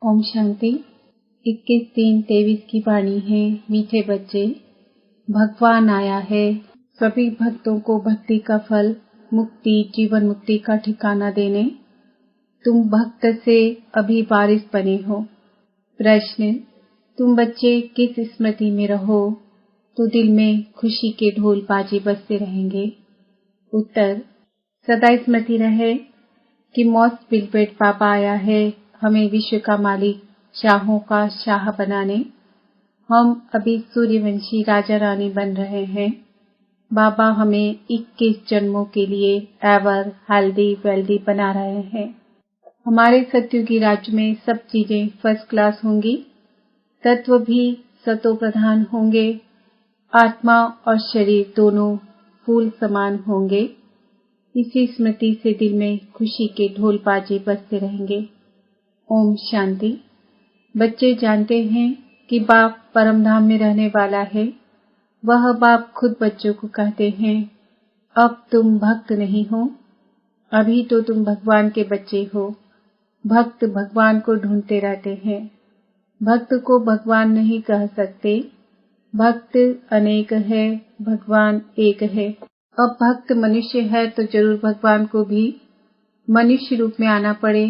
ओम शांति। 21-3-23 की वाणी है। मीठे बच्चे, भगवान आया है सभी भक्तों को भक्ति का फल, मुक्ति, जीवन मुक्ति का ठिकाना देने। तुम भक्त से अभी वारिस बने हो। प्रश्न, तुम बच्चे किस स्मृति में रहो तो दिल में खुशी के ढोल बाजे बजते रहेंगे? उत्तर, सदा स्मृति रहे कि मौत बिलपेट पापा आया है हमें विश्व का मालिक, शाहों का शाह बनाने। हम अभी सूर्यवंशी राजा रानी बन रहे हैं। बाबा हमें 21 जन्मों के लिए एवर हेल्दी वेल्दी बना रहे हैं। हमारे सत्युगी राज्य में सब चीजें फर्स्ट क्लास होंगी। तत्व भी सतो प्रधान होंगे। आत्मा और शरीर दोनों फूल समान होंगे। इसी स्मृति से दिल में खुशी के ढोल बाजे बजते रहेंगे। ओम शांति। बच्चे जानते हैं कि बाप परम धाम में रहने वाला है। वह बाप खुद बच्चों को कहते हैं, अब तुम भक्त नहीं हो, अभी तो तुम भगवान के बच्चे हो। भक्त भगवान को ढूंढते रहते हैं। भक्त को भगवान नहीं कह सकते। भक्त अनेक है, भगवान एक है। अब भक्त मनुष्य है तो जरूर भगवान को भी मनुष्य रूप में आना पड़े।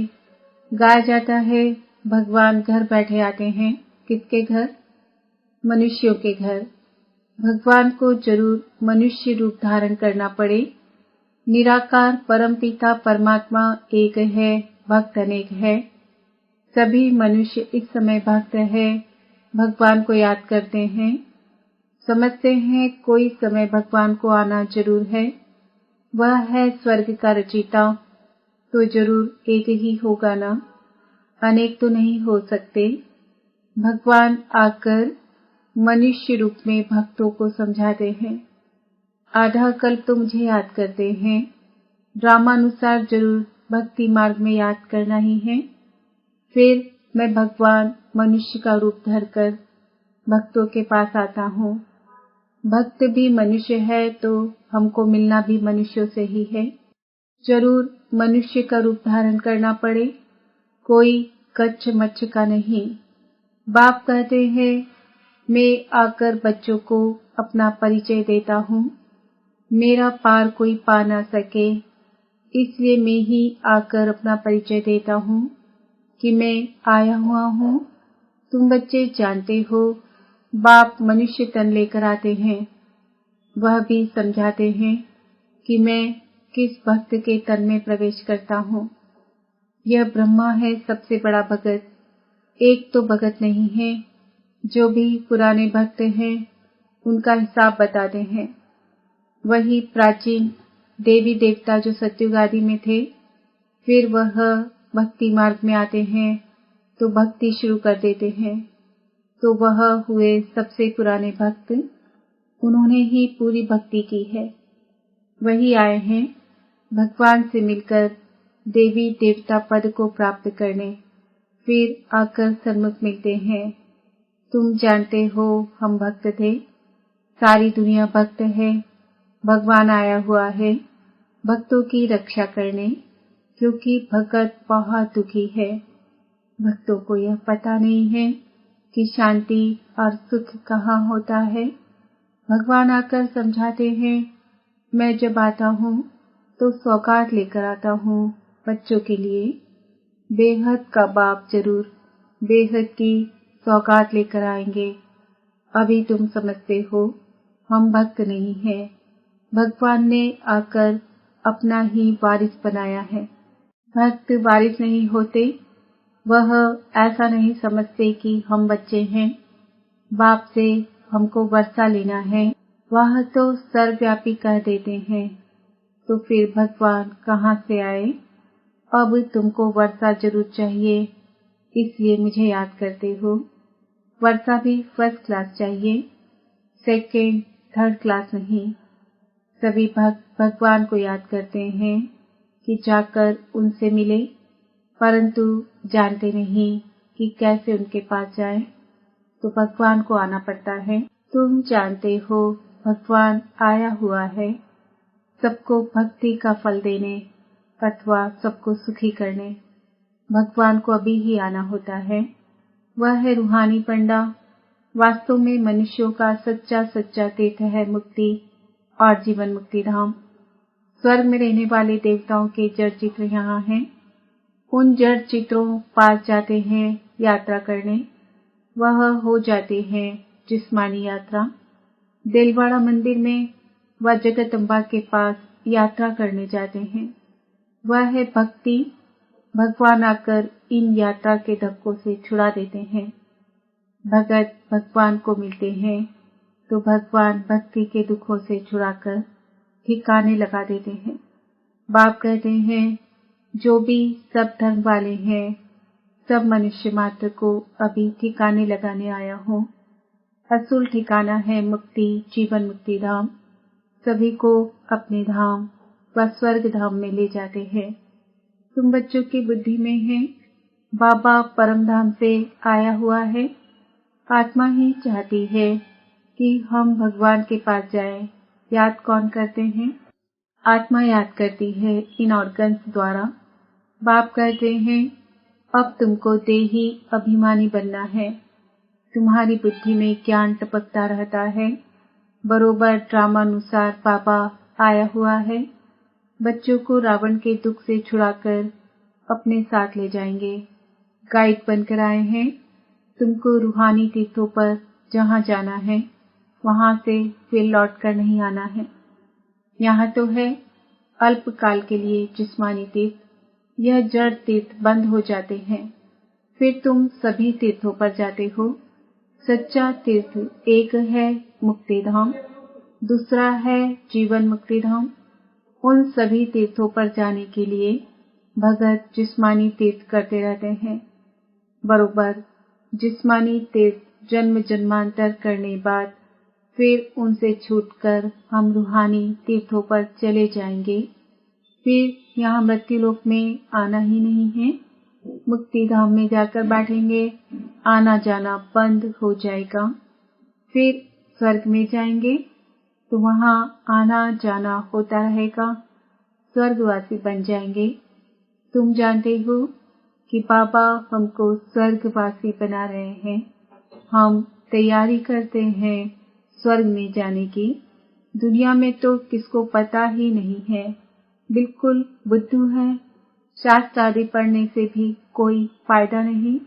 गाया जाता है, भगवान घर बैठे आते हैं। किसके घर? मनुष्यों के घर। भगवान को जरूर मनुष्य रूप धारण करना पड़े। निराकार परम पिता परमात्मा एक है, भक्त अनेक है। सभी मनुष्य इस समय भक्त है, भगवान को याद करते हैं। समझते हैं कोई समय भगवान को आना जरूर है। वह है स्वर्ग का रचयिता, तो जरूर एक ही होगा ना, अनेक तो नहीं हो सकते। भगवान आकर मनुष्य रूप में भक्तों को समझाते हैं। आधा कल्प तो मुझे याद करते हैं। ड्रामानुसार जरूर भक्ति मार्ग में याद करना ही है। फिर मैं भगवान मनुष्य का रूप धरकर भक्तों के पास आता हूँ। भक्त भी मनुष्य है तो हमको मिलना भी मनुष्यों से ही है। जरूर मनुष्य का रूप धारण करना पड़े, कोई कच्छ मच्छ का नहीं। बाप कहते हैं, मैं आकर बच्चों को अपना परिचय देता हूँ। मेरा पार कोई पा ना सके, इसलिए मैं ही आकर अपना परिचय देता हूँ कि मैं आया हुआ हूँ। तुम बच्चे जानते हो, बाप मनुष्य तन लेकर आते हैं। वह भी समझाते हैं कि मैं किस भक्त के तन में प्रवेश करता हूँ। यह ब्रह्मा है सबसे बड़ा भगत। एक तो भगत नहीं है। जो भी पुराने भक्त हैं उनका हिसाब बताते हैं। वही प्राचीन देवी देवता जो सत्युग आदि में थे, फिर वह भक्ति मार्ग में आते हैं तो भक्ति शुरू कर देते हैं। तो वह हुए सबसे पुराने भक्त। उन्होंने ही पूरी भक्ति की है। वही आए हैं भगवान से मिलकर देवी देवता पद को प्राप्त करने। फिर आकर सन्मुख मिलते हैं। तुम जानते हो हम भक्त थे। सारी दुनिया भक्त है। भगवान आया हुआ है भक्तों की रक्षा करने, क्योंकि भगत बहुत दुखी है। भक्तों को यह पता नहीं है कि शांति और सुख कहाँ होता है। भगवान आकर समझाते हैं, मैं जब आता हूँ तो सौगात लेकर आता हूँ बच्चों के लिए। बेहद का बाप जरूर बेहद की सौगात लेकर आएंगे। अभी तुम समझते हो हम भक्त नहीं हैं। भगवान ने आकर अपना ही वारिस बनाया है। भक्त वारिस नहीं होते। वह ऐसा नहीं समझते कि हम बच्चे हैं, बाप से हमको वर्षा लेना है। वह तो सर्वव्यापी कह देते हैं। तो फिर भगवान कहाँ से आए? अब तुमको वर्षा जरूर चाहिए, इसलिए मुझे याद करते हो। वर्षा भी फर्स्ट क्लास चाहिए, सेकेंड थर्ड क्लास नहीं। सभी भक्त भगवान को याद करते हैं कि जाकर उनसे मिले, परंतु जानते नहीं कि कैसे उनके पास जाए। तो भगवान को आना पड़ता है। तुम जानते हो भगवान आया हुआ है सबको भक्ति का फल देने अथवा सबको सुखी करने। भगवान को अभी ही आना होता है। वह है रूहानी पंडा। वास्तव में मनुष्यों का सच्चा सच्चा तीर्थ है मुक्ति और जीवन मुक्ति धाम। स्वर्ग में रहने वाले देवताओं के जड़ चित्र यहाँ हैं। उन जड़ चित्रों पास जाते हैं यात्रा करने, वह हो जाती है जिस्मानी यात्रा। देलवाड़ा मंदिर में वह जगदम्बा के पास यात्रा करने जाते हैं। वह है भक्ति। भगवान आकर इन यात्रा के धक्कों से छुड़ा देते हैं। भगत भगवान को मिलते हैं तो भगवान भक्ति के दुखों से छुड़ाकर ठिकाने लगा देते हैं। बाप कहते हैं जो भी सब धर्म वाले हैं, सब मनुष्य मात्र को अभी ठिकाने लगाने आया हूँ। असूल ठिकाना है मुक्ति जीवन मुक्ति धाम। सभी को अपने धाम व स्वर्ग धाम में ले जाते हैं। तुम बच्चों की बुद्धि में है बाबा परम धाम से आया हुआ है। आत्मा ही चाहती है कि हम भगवान के पास जाएं। याद कौन करते हैं? आत्मा याद करती है इन ऑर्गन्स द्वारा। बाप कहते हैं अब तुमको देही अभिमानी बनना है। तुम्हारी बुद्धि में ज्ञान टपकता रहता है। बरोबर ड्रामानुसार बाबा आया हुआ है। बच्चों को रावण के दुख से छुड़ाकर अपने साथ ले जाएंगे। गाइड बनकर आए हैं। तुमको रूहानी तीर्थों पर जहाँ जाना है वहाँ से फिर लौट कर नहीं आना है। यहाँ तो है अल्पकाल के लिए जिस्मानी तीर्थ। यह जड़ तीर्थ बंद हो जाते हैं, फिर तुम सभी तीर्थों पर जाते हो। सच्चा तीर्थ एक है मुक्ति धाम, दूसरा है जीवन मुक्ति धाम। उन सभी तीर्थों पर जाने के लिए भगत जिस्मानी तीर्थ करते रहते हैं। बरोबर जिस्मानी तीर्थ जन्म जन्मांतर करने बाद फिर उनसे छूटकर हम रूहानी तीर्थों पर चले जाएंगे। फिर यहाँ मृत्युलोक में आना ही नहीं है। मुक्ति धाम में जाकर बैठेंगे, आना जाना बंद हो जाएगा। फिर स्वर्ग में जाएंगे तो वहाँ आना जाना होता रहेगा। स्वर्गवासी बन जाएंगे। तुम जानते हो कि बाबा हमको स्वर्गवासी बना रहे हैं। हम तैयारी करते हैं स्वर्ग में जाने की। दुनिया में तो किसको पता ही नहीं है, बिल्कुल बुद्धू है। शास्त्र आदि पढ़ने से भी कोई फायदा नहीं।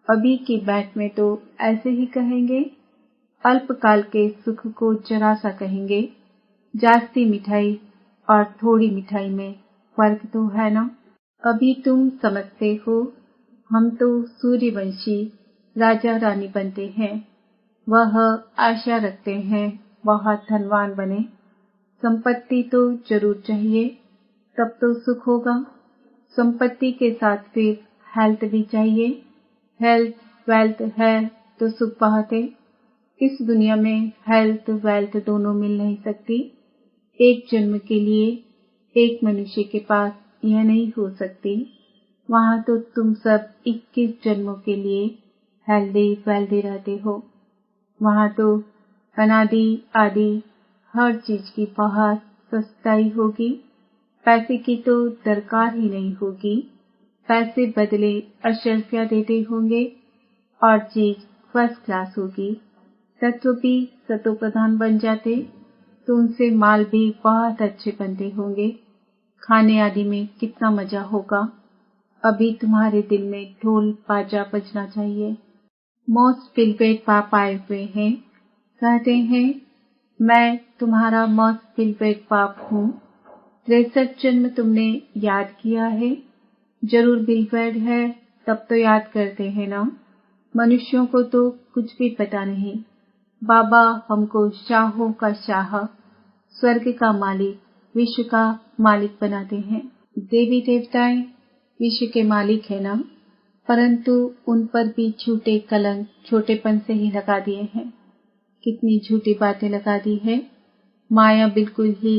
अभी की बैठ में तो ऐसे ही कहेंगे। अल्पकाल के सुख को जरा सा कहेंगे। जास्ती मिठाई और थोड़ी मिठाई में फर्क तो है ना। अभी तुम समझते हो हम तो सूर्यवंशी राजा रानी बनते हैं। वह आशा रखते हैं बहुत धनवान बने। संपत्ति तो जरूर चाहिए, तब तो सुख होगा। संपत्ति के साथ फिर हेल्थ भी चाहिए। हेल्थ वेल्थ है तो सुख बहुत है। इस दुनिया में हेल्थ वेल्थ दोनों मिल नहीं सकती। एक जन्म के लिए एक मनुष्य के पास यह नहीं हो सकती। वहाँ तो तुम सब 21 जन्मों के लिए हेल्दी वेल्दी रहते हो। वहाँ तो अनादि आदि हर चीज की बहुत सस्ताई होगी। पैसे की तो दरकार ही नहीं होगी। पैसे बदले अशर्फिया देते होंगे और चीज फर्स्ट क्लास होगी। तत्व भी सतो प्रधान बन जाते तो उनसे माल भी बहुत अच्छे बनते होंगे। खाने आदि में कितना मजा होगा। अभी तुम्हारे दिल में ढोल बाजा बजना चाहिए। मोस्ट पिलपेट पाप आए हुए हैं। कहते हैं मैं तुम्हारा मोस्ट पिलपेट पाप हूँ। 63 जन्म तुमने याद किया है। जरूर बिलपेड है तब तो याद करते हैं ना। मनुष्यों को तो कुछ भी पता नहीं। बाबा हमको शाहों का शाह, स्वर्ग का मालिक, विश्व का मालिक बनाते हैं। देवी देवताएं विश्व के मालिक है ना, परंतु उन पर भी झूठे कलंक छोटेपन से ही लगा दिए हैं। कितनी झूठी बातें लगा दी है। माया बिल्कुल ही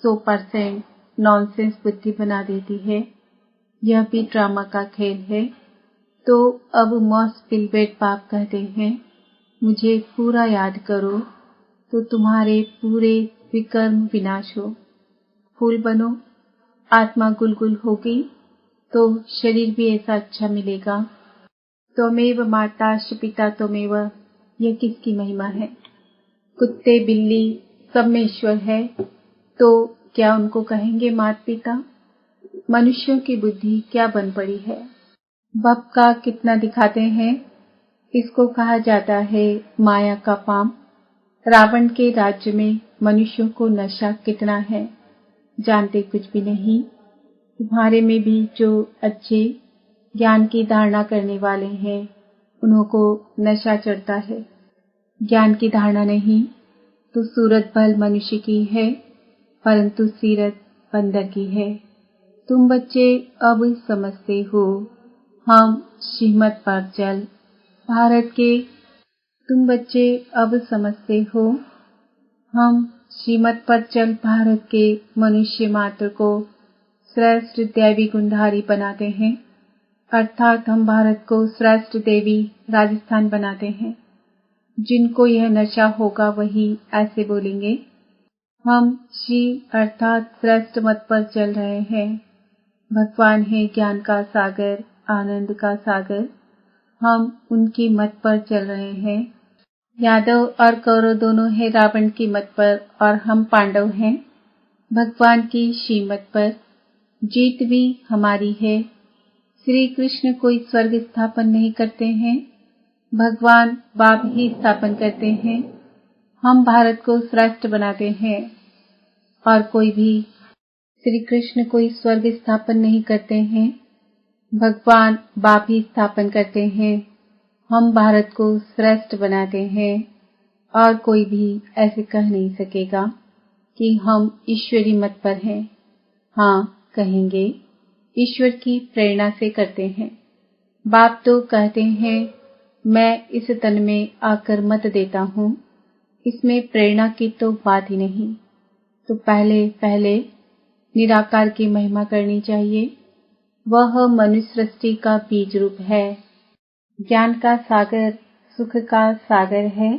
100% नॉनसेंस बुद्धि बना देती है। यह भी ड्रामा का खेल है। तो अब मॉस पिलबेट पाप कहते हैं मुझे पूरा याद करो तो तुम्हारे पूरे विकर्म विनाश हो। फूल बनो, आत्मा गुलगुल होगी तो शरीर भी ऐसा अच्छा मिलेगा। त्वमेव माताश्च पिता त्वमेव, यह किसकी महिमा है? कुत्ते बिल्ली सब में ईश्वर है, तो क्या उनको कहेंगे माता पिता? मनुष्यों की बुद्धि क्या बन पड़ी है? बप का कितना दिखाते हैं, इसको कहा जाता है माया का पाम। रावण के राज्य में मनुष्यों को नशा कितना है, जानते कुछ भी नहीं। तुम्हारे में भी जो अच्छे ज्ञान की धारणा करने वाले हैं, उनको नशा चढ़ता है। ज्ञान की धारणा नहीं तो सूरत भल मनुष्य की है, परंतु सीरत बंदर की है। तुम बच्चे अब समझते हो, हम श्रीमत पर चल भारत के। तुम बच्चे अब समझते हो, हम श्रीमत पर चल भारत के मनुष्य मात्र को श्रेष्ठ दैवी गुणधारी बनाते हैं, अर्थात हम भारत को श्रेष्ठ देवी राजस्थान बनाते हैं। जिनको यह नशा होगा वही ऐसे बोलेंगे, हम श्री अर्थात श्रेष्ठ मत पर चल रहे हैं। भगवान है ज्ञान का सागर, आनंद का सागर, हम उनकी मत पर चल रहे हैं। यादव और कौरव दोनों है रावण की मत पर और हम पांडव हैं भगवान की श्रीमत पर। जीत भी हमारी है। श्री कृष्ण कोई स्वर्ग स्थापन नहीं करते हैं, भगवान बाप ही स्थापन करते हैं। हम भारत को श्रेष्ठ बनाते हैं और कोई भी। श्री कृष्ण कोई स्वर्ग स्थापन नहीं करते हैं, भगवान बाप ही स्थापन करते हैं। हम भारत को श्रेष्ठ बनाते हैं और कोई भी ऐसे कह नहीं सकेगा कि हम ईश्वरी मत पर हैं। हाँ कहेंगे, ईश्वर की प्रेरणा से करते हैं। बाप तो कहते हैं मैं इस तन में आकर मत देता हूँ, इसमें प्रेरणा की तो बात ही नहीं। तो पहले पहले निराकार की महिमा करनी चाहिए। वह मनुष्य सृष्टि का बीज रूप है, ज्ञान का सागर, सुख का सागर है।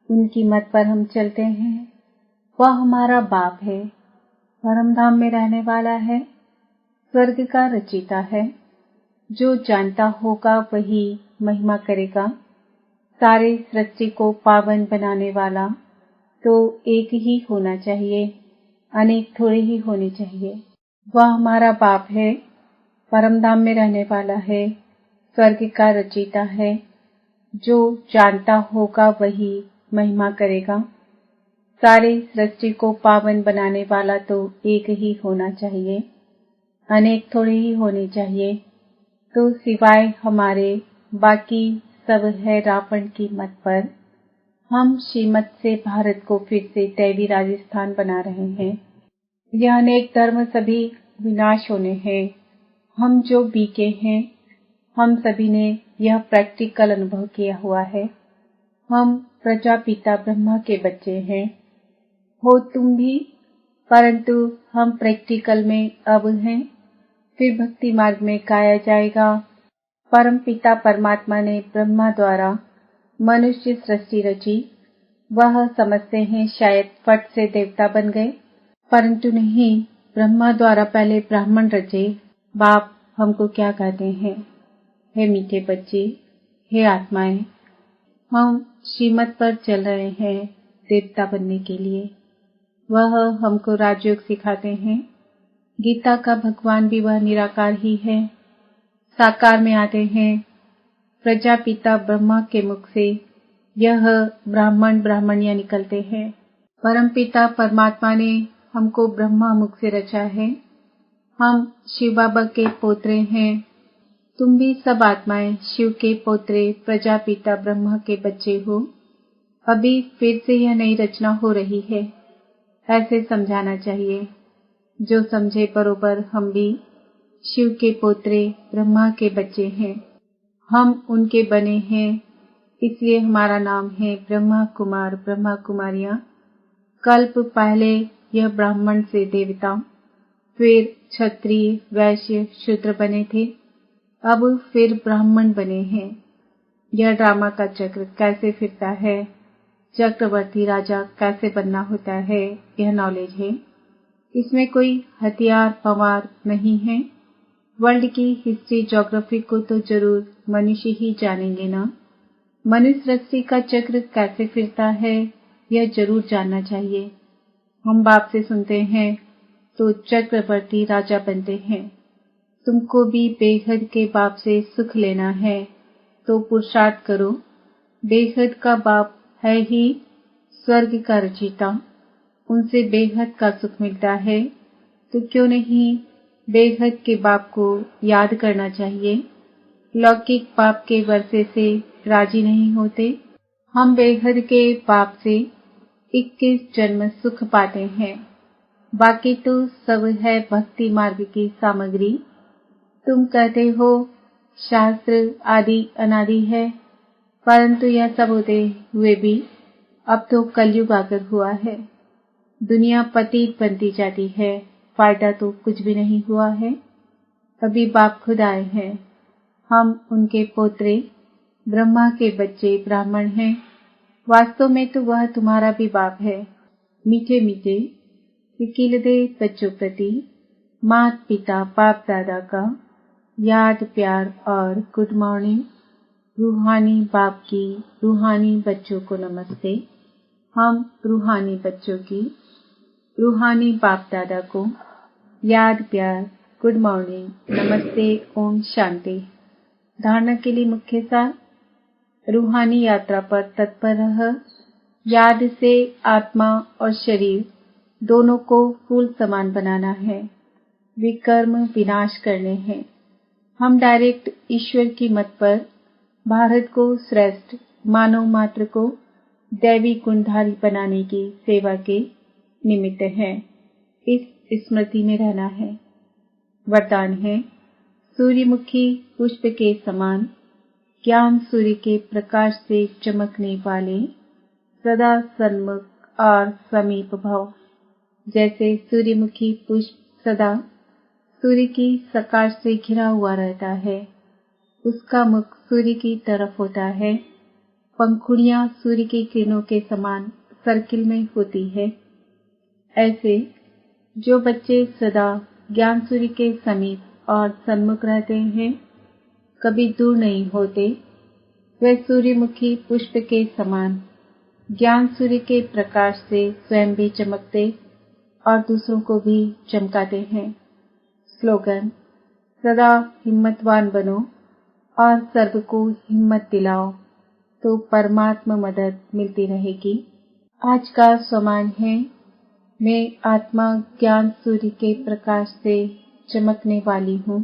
उनकी मत पर हम चलते हैं। वह हमारा बाप है, परम धाम में रहने वाला है, स्वर्ग का रचयिता है। जो जानता होगा वही महिमा करेगा। सारे सृष्टि को पावन बनाने वाला तो एक ही होना चाहिए, अनेक थोड़े ही होने चाहिए। वह हमारा बाप है, परम धाम में रहने वाला है, स्वर्ग का रचयिता है। जो जानता होगा वही महिमा करेगा। सारे सृष्टि को पावन बनाने वाला तो एक ही होना चाहिए, अनेक थोड़े ही होने चाहिए। तो सिवाय हमारे बाकी सब है रावण की मत पर। हम श्रीमत से भारत को फिर से दैवी राजस्थान बना रहे हैं। यह अनेक धर्म सभी विनाश होने हैं। हम जो बीके हैं, हम सभी ने यह प्रैक्टिकल अनुभव किया हुआ है। हम प्रजापिता ब्रह्मा के बच्चे हैं। हो तुम भी, परंतु हम प्रैक्टिकल में अब हैं। फिर भक्ति मार्ग में गाया जाएगा। परम पिता परमात्मा ने ब्रह्मा द्वारा मनुष्य सृष्टि रची। वह समझते हैं शायद फट से देवता बन गए, परंतु नहीं, ब्रह्मा द्वारा पहले ब्राह्मण रचे। बाप हमको क्या कहते हैं, हे मीठे बच्चे, हे आत्माएं, हम श्रीमत पर चल रहे हैं देवता बनने के लिए। वह हमको राजयोग सिखाते हैं। गीता का भगवान भी वह निराकार ही है, साकार में आते हैं। प्रजापिता ब्रह्मा के मुख से यह ब्राह्मण ब्राह्मणियां निकलते हैं। परमपिता परमात्मा ने हमको ब्रह्मा मुख से रचा है। हम शिव बाबा के पोत्रे हैं। तुम भी सब आत्माएं शिव के पोत्रे प्रजापिता ब्रह्मा के बच्चे हो। अभी फिर से यह नई रचना हो रही है, ऐसे समझाना चाहिए। जो समझे बरोबर, हम भी शिव के पोत्रे ब्रह्मा के बच्चे हैं। हम उनके बने हैं, इसलिए हमारा नाम है ब्रह्मा कुमार ब्रह्मा कुमारियां। कल्प पहले यह ब्राह्मण से देवता, फिर क्षत्रिय वैश्य शूद्र बने थे, अब फिर ब्राह्मण बने हैं। यह ड्रामा का चक्र कैसे फिरता है, चक्रवर्ती राजा कैसे बनना होता है, यह नॉलेज है। इसमें कोई हथियार पवार नहीं है। वर्ल्ड की हिस्ट्री ज्योग्राफी को तो जरूर मनुष्य ही जानेंगे ना। मनुष्य सृष्टि का चक्र कैसे फिरता है यह जरूर जानना चाहिए। हम बाप से सुनते हैं तो चक्रवर्ती राजा बनते हैं। तुमको भी बेहद के बाप से सुख लेना है तो पुरुषार्थ करो। बेहद का बाप है ही स्वर्ग का रचयिता, उनसे बेहद का सुख मिलता है, तो क्यों नहीं बेहद के बाप को याद करना चाहिए। लौकिक बाप के वर्षे से राजी नहीं होते। हम बेहद के बाप से 21 जन्म सुख पाते हैं, बाकी तो सब है भक्ति मार्ग की सामग्री। तुम कहते हो शास्त्र आदि अनादि है, परंतु यह सब होते हुए भी अब तो कलयुग आकर हुआ है। दुनिया पतित बनती जाती है, फायदा तो कुछ भी नहीं हुआ है। अभी बाप खुद आए हैं, हम उनके पोत्रे, ब्रह्मा के बच्चे ब्राह्मण हैं। वास्तव में तो वह तुम्हारा भी बाप है। मीठे मीठे वकीलदे बच्चों प्रति माता पिता बाप दादा का याद प्यार और गुड मॉर्निंग। रूहानी बाप की रूहानी बच्चों को नमस्ते। हम रूहानी बच्चों की रूहानी बाप दादा को याद प्यार गुड मॉर्निंग नमस्ते ओम शांति। धारणा के लिए मुख्य सार, रूहानी यात्रा पर तत्पर रह। याद से आत्मा और शरीर दोनों को फूल समान बनाना है, विकर्म विनाश करने हैं। हम डायरेक्ट ईश्वर की मत पर भारत को श्रेष्ठ मानव मात्र को दैवी गुणधारी बनाने की सेवा के निमित्त हैं। इस स्मृति में रहना है। वरदान है सूर्यमुखी पुष्प के समान ज्ञान सूर्य के प्रकाश से चमकने वाले सदा सन्मुख और समीप भव। जैसे सूर्यमुखी पुष्प सदा सूर्य की प्रकाश से घिरा हुआ रहता है, उसका मुख सूर्य की तरफ होता है, पंखुड़ियां सूर्य की किरणों के समान सर्किल में होती है। ऐसे जो बच्चे सदा ज्ञान सूर्य के समीप और सन्मुख रहते हैं, कभी दूर नहीं होते, वे सूर्यमुखी पुष्प के समान ज्ञान सूर्य के प्रकाश से स्वयं भी चमकते और दूसरों को भी चमकाते हैं। स्लोगन, सदा हिम्मतवान बनो और सर्व को हिम्मत दिलाओ तो परमात्मा मदद मिलती रहेगी। आज का स्वमान है, मैं आत्मा ज्ञान सूर्य के प्रकाश से चमकने वाली हूँ।